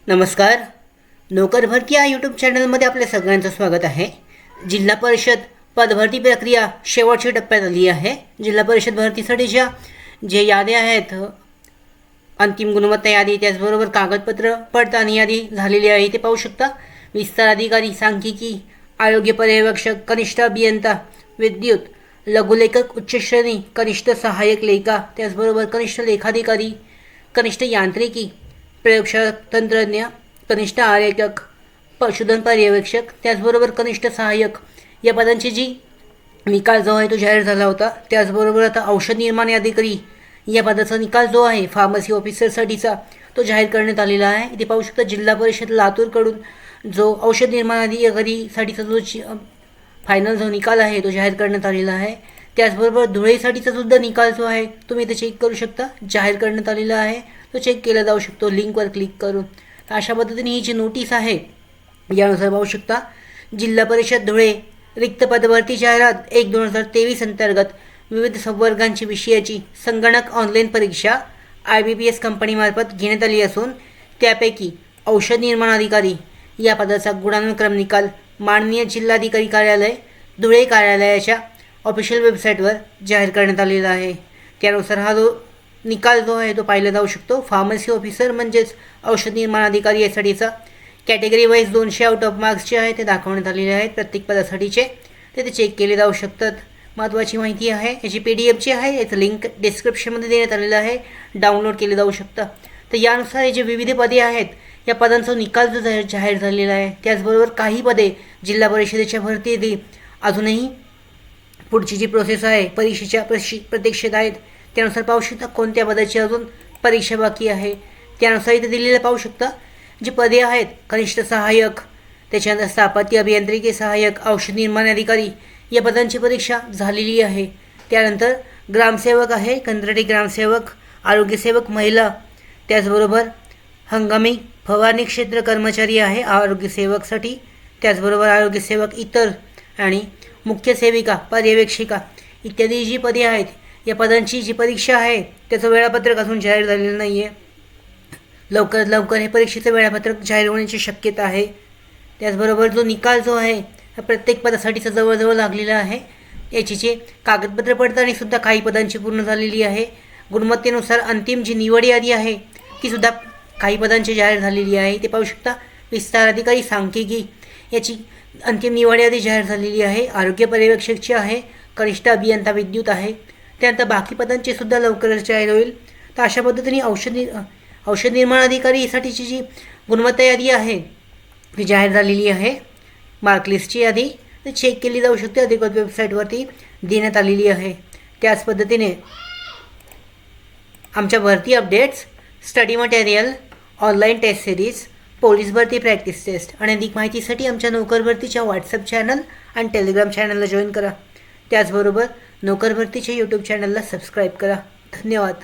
नमस्कार. नोकर भरती या यूट्यूब चॅनलमध्ये आपल्या सगळ्यांचं स्वागत आहे. जिल्हा परिषद पदभरती प्रक्रिया शेवटच्या टप्प्यात आली आहे. जिल्हा परिषद भरतीसाठीच्या जे याद्या आहेत, अंतिम गुणवत्ता यादी, त्याचबरोबर कागदपत्र पडताळणी यादी झालेली आहे, ते पाहू शकता. विस्तार अधिकारी, सांख्यिकी, आरोग्य पर्यवेक्षक, कनिष्ठ अभियंता, विद्युत, लघुलेखक उच्च श्रेणी, कनिष्ठ सहाय्यक लेखा, त्याचबरोबर कनिष्ठ लेखाधिकारी, कनिष्ठ यांत्रिकी, प्रयोगशाळा तंत्रज्ञ, कनिष्ठ आरेखक, पशुधन पर्यवेक्षक, त्याचबरोबर कनिष्ठ सहाय्यक या पदांची जी निकाल जो आहे तो जाहीर झाला होता. त्याचबरोबर आता औषध निर्माण अधिकारी या पदाचा निकाल जो आहे फार्मसी ऑफिसरसाठीचा तो जाहीर करण्यात आलेला आहे. इथे पाहू शकता जिल्हा परिषद लातूरकडून जो औषध निर्माण अधिकारीसाठीचा जो फायनल जो निकाल आहे तो जाहीर करण्यात आलेला आहे. त्याचबरोबर धुळेसाठीचा सुद्धा निकाल जो आहे तुम्ही इथे चेक करू शकता, जाहीर करण्यात आलेला आहे, तो चेक केला जाऊ शकतो लिंकवर क्लिक करून. तर अशा पद्धतीने ही जी नोटीस आहे यानुसार पाहू शकता. जिल्हा परिषद धुळे रिक्त पदभरती जाहिरात 1/2023 अंतर्गत विविध संवर्गांची विषयाची संगणक ऑनलाईन परीक्षा IBPS कंपनीमार्फत घेण्यात आली असून त्यापैकी औषध निर्माण अधिकारी या पदाचा गुणानुक्रम निकाल माननीय जिल्हाधिकारी कार्यालय धुळे कार्यालयाच्या ऑफिशियल वेबसाईटवर जाहीर करण्यात आलेला आहे. त्यानुसार हा जो निकाल जो आहे तो पाहिला जाऊ शकतो. फार्मसी ऑफिसर म्हणजेच औषध निर्माण अधिकारी यासाठीचा कॅटेगरी वाईज 200 आउट ऑफ मार्क्सचे आहे ते दाखवण्यात आलेले आहेत प्रत्येक पदासाठीचे, ते चेक केले जाऊ शकतात. महत्त्वाची माहिती आहे, याची PDF आहे, याचं लिंक डिस्क्रिप्शनमध्ये देण्यात आलेलं आहे, डाउनलोड केले जाऊ शकतं. तर यानुसार हे जे विविध पदे आहेत या पदांचा निकाल जो जाहीर झालेला आहे. त्याचबरोबर काही पदे जिल्हा परिषदेच्या भरती अजूनही पुढची जी प्रोसेस आहे परीक्षेच्या प्रतीक्षेत आहेत. त्यानुसार पाहू शकता कोणत्या पदाची अजून परीक्षा बाकी आहे. त्यानुसार इथे दिलेलं पाहू शकता जी पदे आहेत कनिष्ठ सहाय्यक, त्याच्यानंतर स्थापत्य अभियांत्रिकी सहाय्यक, औषध निर्माण अधिकारी या पदांची परीक्षा झालेली आहे. त्यानंतर ग्रामसेवक आहे, कंत्राटी ग्रामसेवक, आरोग्यसेवक महिला, त्याचबरोबर हंगामी फवारणी क्षेत्र कर्मचारी आहे आरोग्यसेवकसाठी, त्याचबरोबर आरोग्यसेवक इतर आणि मुख्य सेविका, पर्यवेक्षिका इत्यादी जी पदे आहेत या पदांची जी परीक्षा आहे त्याचं वेळापत्रक अजून जाहीर झालेलं नाही आहे. लवकरात लवकर हे परीक्षेचं वेळापत्रक जाहीर होण्याची शक्यता आहे. त्याचबरोबर जो निकाल जो आहे हा प्रत्येक पदासाठीचा जवळजवळ लागलेला आहे. याची जे कागदपत्र पडताळणीसुद्धा काही पदांची पूर्ण झालेली आहे. गुणवत्तेनुसार अंतिम जी निवड यादी आहे तीसुद्धा काही पदांची जाहीर झालेली आहे. ते पाहू शकता. विस्तार अधिकारी सांख्यिकी याची अंतिम निवड यादी जाहीर झालेली आहे. आरोग्य पर्यवेक्षकची आहे, कनिष्ठ अभियंता विद्युत आहे. त्यानंतर बाकी पदांची सुद्धा लवकरच जाहीर होईल. तर अशा पद्धतीने औषध निर्माण अधिकारीसाठीची जी गुणवत्ता यादी आहे ती जाहीर झालेली आहे. मार्कलिस्टची यादी ती चेक केली जाऊ शकते, अधिकृत वेबसाईटवरती देण्यात आलेली आहे. त्याच पद्धतीने आमच्या भरती updates, study material, online test series, police भरती प्रॅक्टिस टेस्ट आणि अधिक माहितीसाठी आमच्या नोकर भरतीच्या व्हॉट्सअप चॅनल आणि टेलिग्राम चॅनलला जॉईन करा. त्याचबरोबर नोकर भरतीच्या यूट्यूब चॅनलला सबस्क्राईब करा. धन्यवाद.